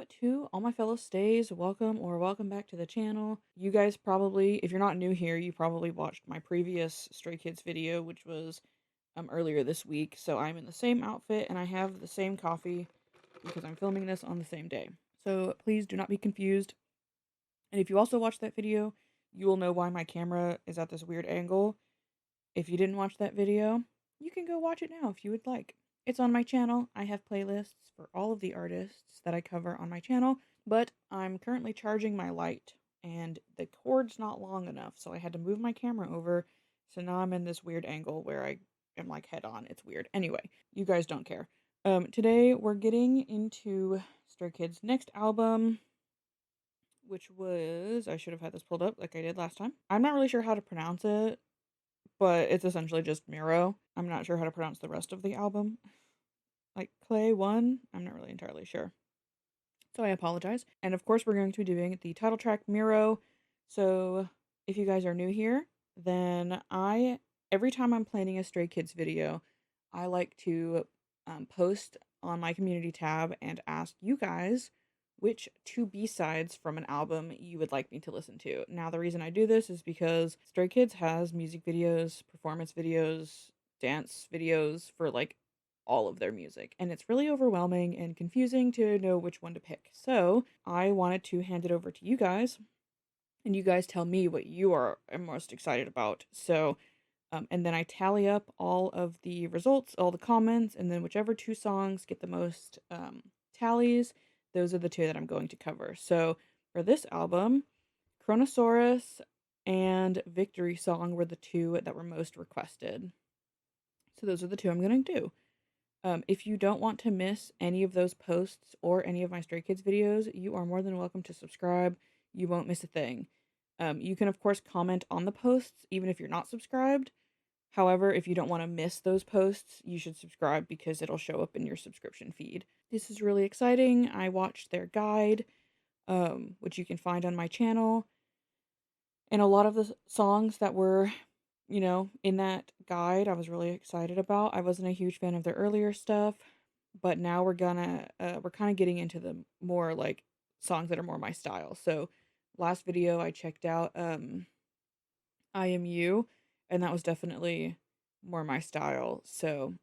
to all my fellow stays, welcome back to the channel. You guys probably, if you're not new here, you probably watched my previous Stray Kids video, which was earlier this week. So I'm in the same outfit and I have the same coffee because I'm filming this on the same day. So please do not be confused. And if you also watched that video, you will know why my camera is at this weird angle. If you didn't watch that video, you can go watch it now if you would like. It's on my channel. I have playlists for all of the artists that I cover on my channel, but I'm currently charging my light and the cord's not long enough, so I had to move my camera over. So now I'm in this weird angle where I am like head on. It's weird. Anyway, you guys don't care. Today we're getting into Stray Kids' next album, which was, I should have had this pulled up like I did last time. I'm not really sure how to pronounce it, but it's essentially just MIROH. I'm not sure how to pronounce the rest of the album. Like Clay 1? I'm not really entirely sure. So I apologize. And of course, we're going to be doing the title track MIROH. So if you guys are new here, then every time I'm planning a Stray Kids video, I like to post on my community tab and ask you guys which two B-sides from an album you would like me to listen to. Now, the reason I do this is because Stray Kids has music videos, performance videos, dance videos for like all of their music, and it's really overwhelming and confusing to know which one to pick. So I wanted to hand it over to you guys, and you guys tell me what you are most excited about. So and then I tally up all of the results, all the comments, and then whichever two songs get the most tallies, those are the two that I'm going to cover. So for this album, Chronosaurus and Victory Song were the two that were most requested. So those are the two I'm going to do. If you don't want to miss any of those posts or any of my Stray Kids videos, you are more than welcome to subscribe. You won't miss a thing. You can, of course, comment on the posts, even if you're not subscribed. However, if you don't want to miss those posts, you should subscribe because it'll show up in your subscription feed. This is really exciting. I watched their guide, which you can find on my channel. And a lot of the songs that were, in that guide, I was really excited about. I wasn't a huge fan of their earlier stuff, but now we're kind of getting into the more like songs that are more my style. So last video I checked out I Am You, and that was definitely more my style. So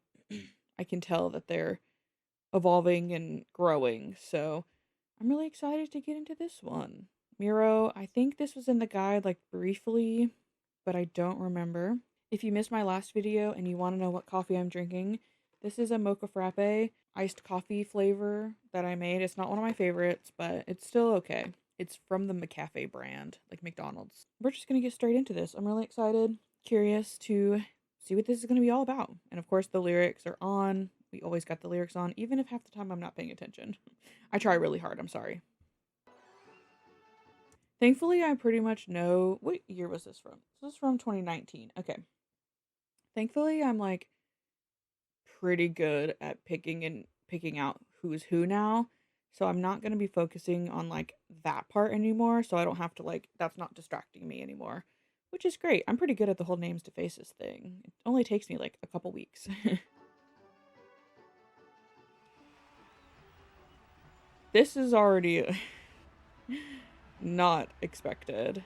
I can tell that they're evolving and growing. So I'm really excited to get into this one. MIROH, I think this was in the guide like briefly, but I don't remember. If you missed my last video and you want to know what coffee I'm drinking, this is a mocha frappe iced coffee flavor that I made. It's not one of my favorites, but it's still okay. It's from the McCafe brand, like McDonald's. We're just going to get straight into this. I'm really excited, curious to see what this is going to be all about. And of course, the lyrics are on. We always got the lyrics on, even if half the time I'm not paying attention. I try really hard, I'm sorry. Thankfully, I pretty much know... What year was this from? This is from 2019. Okay. Thankfully, I'm like pretty good at picking out who's who now. So I'm not going to be focusing on like that part anymore. So I don't have to like, that's not distracting me anymore, which is great. I'm pretty good at the whole names to faces thing. It only takes me like a couple weeks. This is already not expected.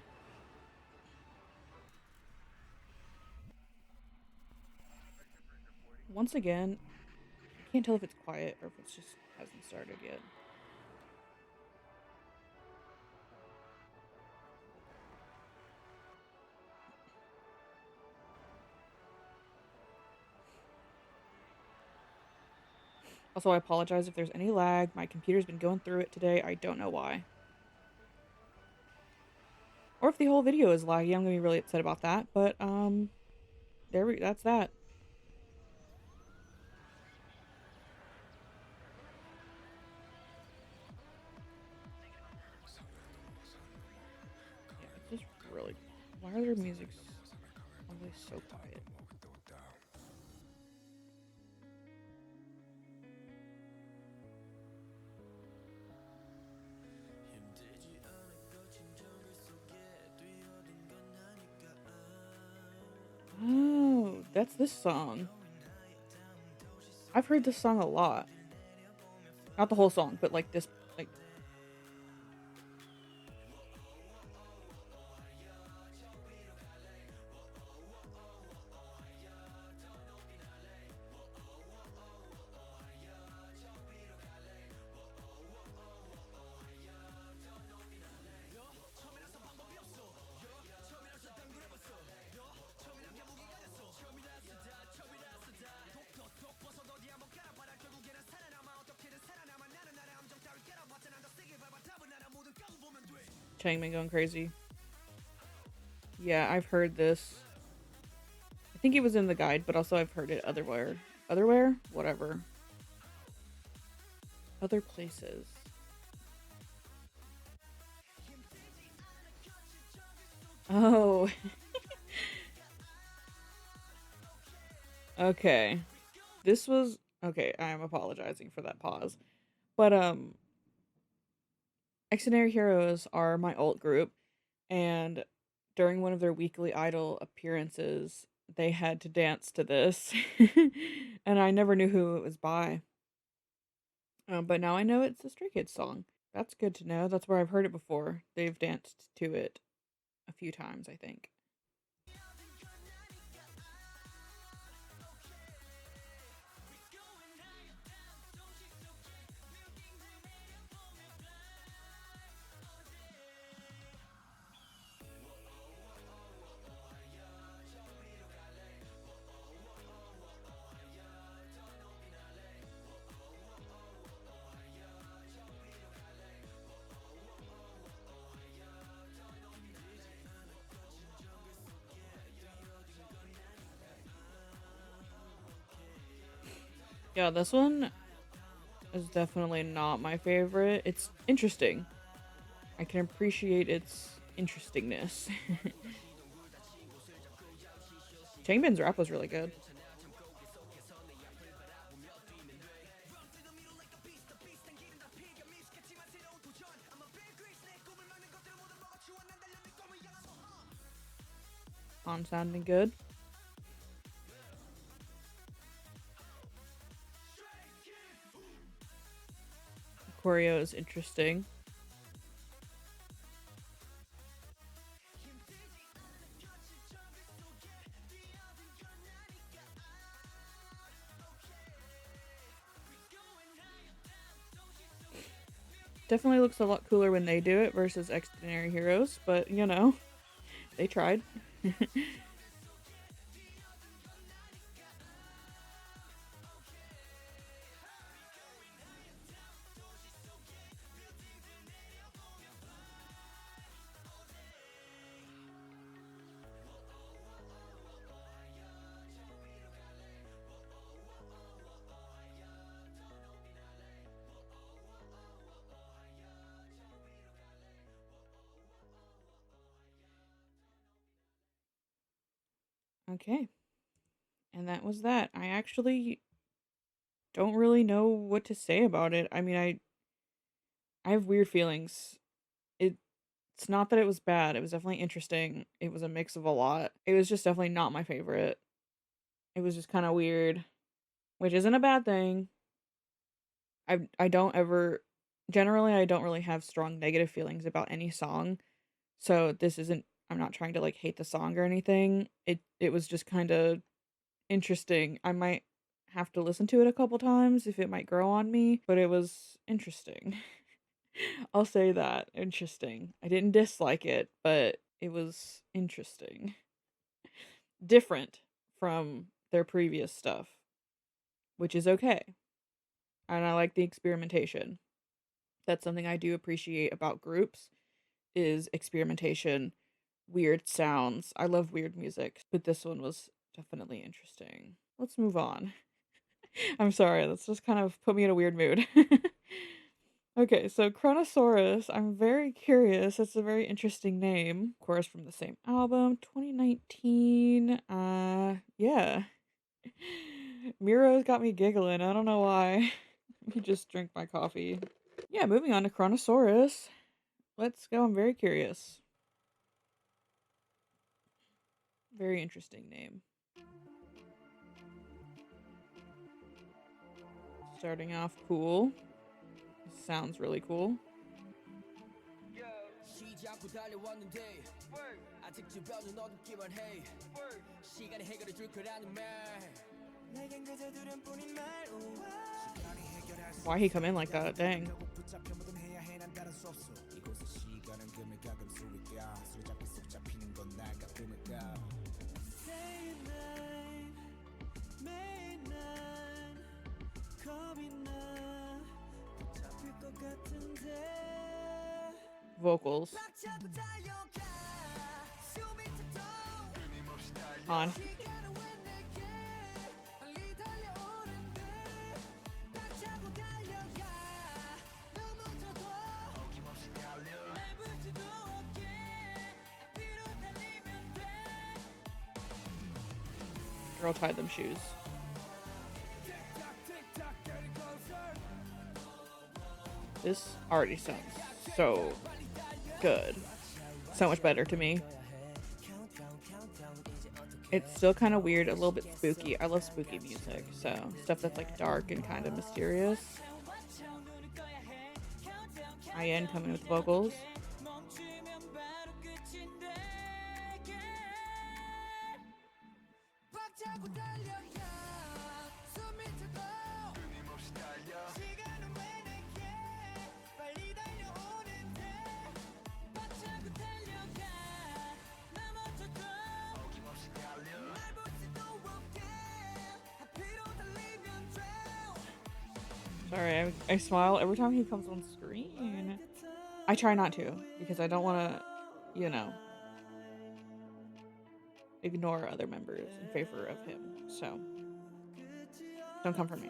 Once again, I can't tell if it's quiet or if it's just hasn't started yet. Also, I apologize if there's any lag. My computer's been going through it today. I don't know why. Or if the whole video is laggy, I'm gonna be really upset about that. But that's that. Yeah, it's just really. Why are their musics always so quiet? Oh, that's this song. I've heard this song a lot. Not the whole song, but like this, like Changmin going crazy. Yeah, I've heard this. I think it was in the guide, but also I've heard it otherwhere. Otherwhere? Whatever. Other places. Oh. Okay. This was okay, I am apologizing for that pause. But Extraordinary Heroes are my alt group, and during one of their weekly idol appearances, they had to dance to this. And I never knew who it was by. But now I know it's a Stray Kids song. That's good to know. That's where I've heard it before. They've danced to it a few times, I think. Yeah, this one is definitely not my favorite. It's interesting. I can appreciate its interestingness. Changbin's rap was really good. On sounding good. Choreo is interesting. Definitely looks a lot cooler when they do it versus Extraordinary Heroes, but you know, they tried. Okay. And that was that. I actually don't really know what to say about it. I mean, I have weird feelings. It's not that it was bad. It was definitely interesting. It was a mix of a lot. It was just definitely not my favorite. It was just kind of weird, which isn't a bad thing. I don't ever generally I don't really have strong negative feelings about any song. So this isn't I'm not trying to like hate the song or anything. It was just kind of interesting. I might have to listen to it a couple times if it might grow on me, but it was interesting. I'll say that. Interesting. I didn't dislike it, but it was interesting. Different from their previous stuff, which is okay. And I like the experimentation. That's something I do appreciate about groups is experimentation, weird sounds. I love weird music, but this one was definitely interesting. Let's move on. I'm sorry, that's just kind of put me in a weird mood. Okay, so Chronosaurus, I'm very curious. It's a very interesting name. Of course, from the same album, 2019. Yeah. Miro's got me giggling. I don't know why. Let me just drink my coffee. Yeah, moving on to Chronosaurus. Let's go. I'm very curious. Very interesting name. Starting off cool. Sounds really cool. Why he come in like that? Dang. vocals on. Girl tied them shoes. This already sounds so good. So much better to me. It's still kind of weird, a little bit spooky. I love spooky music, so stuff that's like dark and kind of mysterious. IN coming with vocals. Sorry, I smile every time he comes on screen. I try not to, because I don't want to, you know, ignore other members in favor of him. So, don't come for me.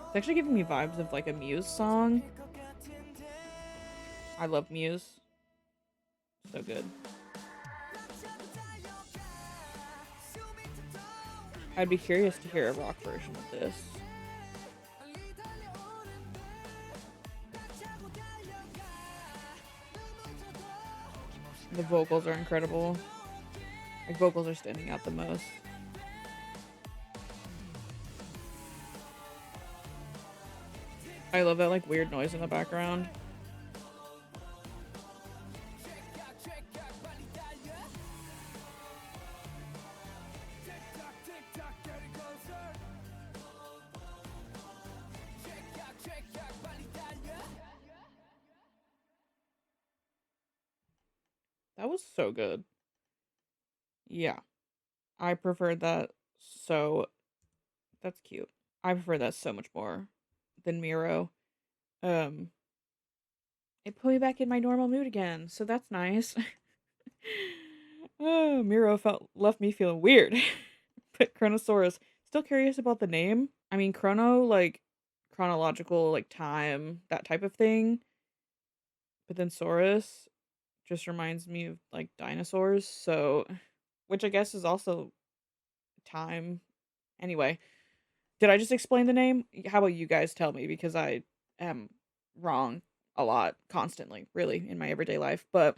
It's actually giving me vibes of like a Muse song. I love Muse. So good. I'd be curious to hear a rock version of this. The vocals are incredible. Like, vocals are standing out the most. I love that like weird noise in the background. That was so good. Yeah. I preferred that so... That's cute. I prefer that so much more than MIROH. It put me back in my normal mood again, so that's nice. Oh, MIROH left me feeling weird. But Chronosaurus, still curious about the name. I mean, chrono, like, chronological, like, time, that type of thing. But then Saurus just reminds me of, like, dinosaurs, so... Which I guess is also time. Anyway, did I just explain the name? How about you guys tell me, because I am wrong a lot, constantly, really, in my everyday life. But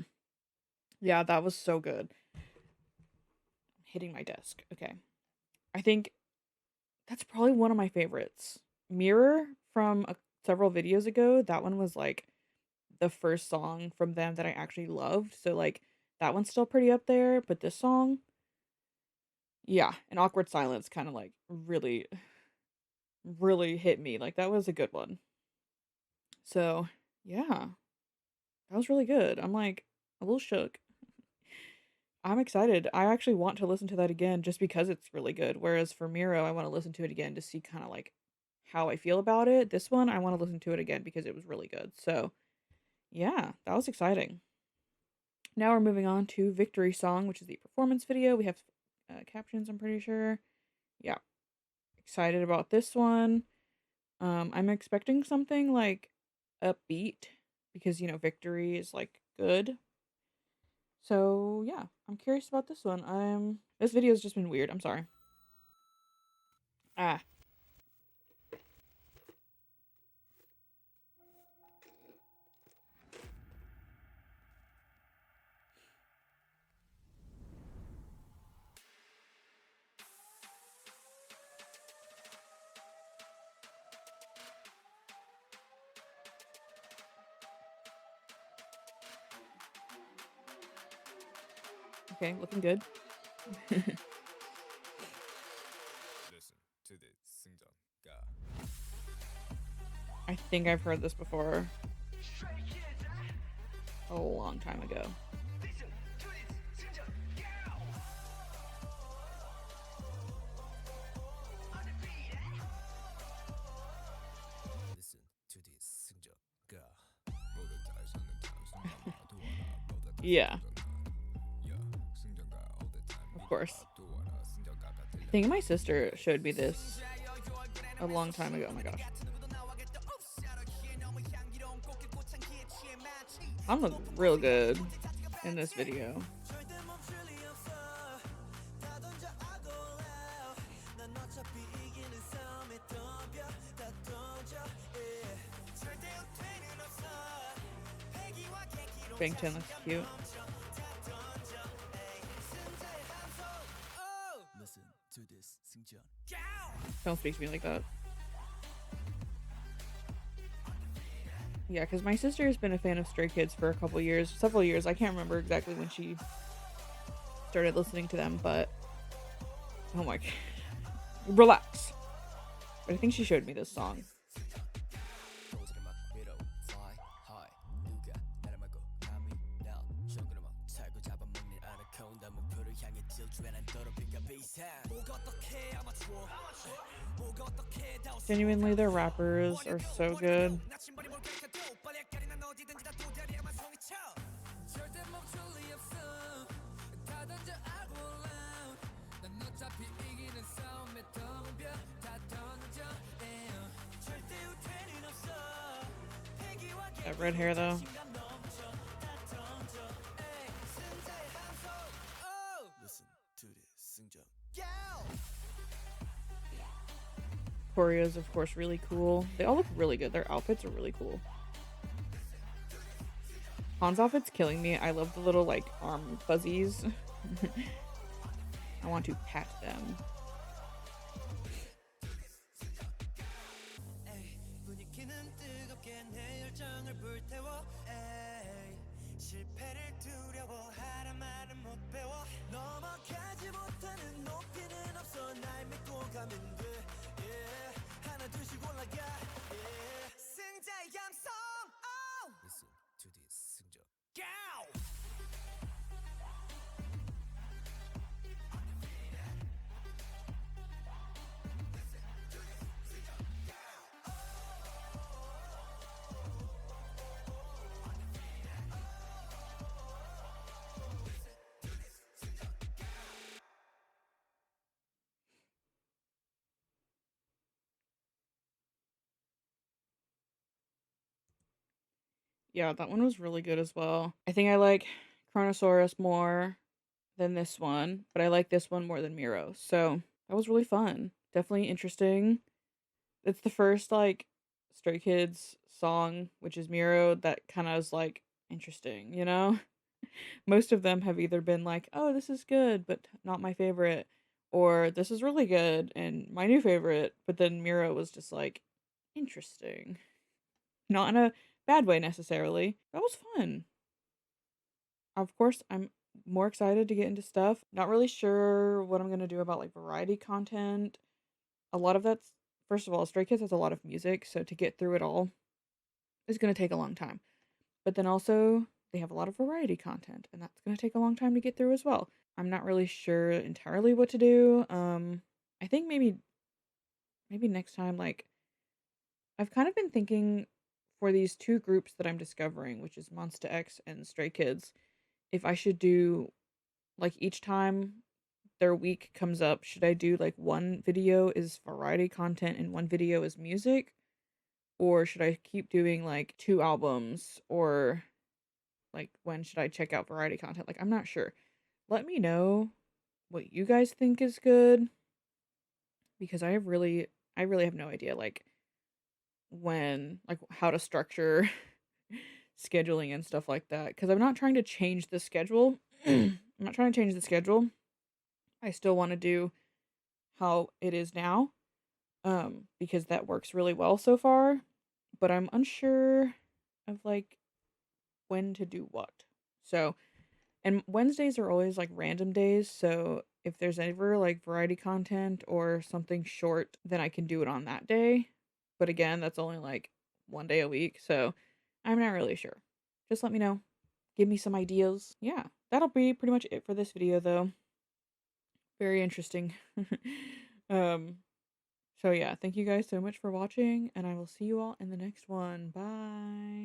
yeah, that was so good. I'm hitting my desk. Okay. I think that's probably one of my favorites. Mirror from several videos ago, that one was like the first song from them that I actually loved. So like that one's still pretty up there, but this song, yeah, an awkward silence kind of like really really hit me. Like that was a good one. So, yeah. That was really good. I'm like a little shook. I'm excited. I actually want to listen to that again just because it's really good. Whereas for Miro, I want to listen to it again to see kind of like how I feel about it. This one, I want to listen to it again because it was really good. So, yeah, that was exciting. Now we're moving on to Victory Song, which is the performance video. We have captions, I'm pretty sure. Yeah. Excited about this one. I'm expecting something like upbeat because, you know, Victory is like good. So, yeah, I'm curious about this one. This video's just been weird. I'm sorry. Ah. Okay, looking good. Listen to this, Singdom. I think I've heard this before a long time ago. Yeah, of course. I think my sister showed me this a long time ago. Oh my gosh. I'm look real good in this video. Bangtan looks cute. Don't speak to me like that. Yeah, because my sister has been a fan of Stray Kids for a couple years, several years. I can't remember exactly when she started listening to them, but oh my god. Relax. But I think she showed me this song. Genuinely, their rappers are so good. That red hair, though. Choreo's, of course, really cool. They all look really good. Their outfits are really cool. Han's outfit's killing me. I love the little, like, arm fuzzies. I want to pat them. Yeah, that one was really good as well. I think I like Chronosaurus more than this one, but I like this one more than MIROH. So that was really fun. Definitely interesting. It's the first like Stray Kids song, which is MIROH, that kind of is like interesting, you know? Most of them have either been like, oh, this is good, but not my favorite, or this is really good and my new favorite, but then MIROH was just like interesting. Not in a bad way necessarily. That was fun. Of course, I'm more excited to get into stuff. Not really sure what I'm gonna do about like variety content. A lot of that's first of all, Stray Kids has a lot of music, so to get through it all is gonna take a long time. But then also they have a lot of variety content, and that's gonna take a long time to get through as well. I'm not really sure entirely what to do. I think maybe next time, like I've kind of been thinking for these two groups that I'm discovering, which is Monsta X and Stray Kids, if I should do like each time their week comes up, should I do like one video is variety content and one video is music? Or should I keep doing like two albums? Or like when should I check out variety content? Like I'm not sure. Let me know what you guys think is good because I really have no idea like when like how to structure scheduling and stuff like that because I'm not trying to change the schedule. I'm not trying to change the schedule. I still want to do how it is now because that works really well so far, but I'm unsure of like when to do what. So, And Wednesdays are always like random days, so if there's ever like variety content or something short, then I can do it on that day. But again, that's only like one day a week, so I'm not really sure. Just let me know. Give me some ideas. Yeah, that'll be pretty much it for this video though. Very interesting. um so yeah, thank you guys so much for watching, and I will see you all in the next one. Bye.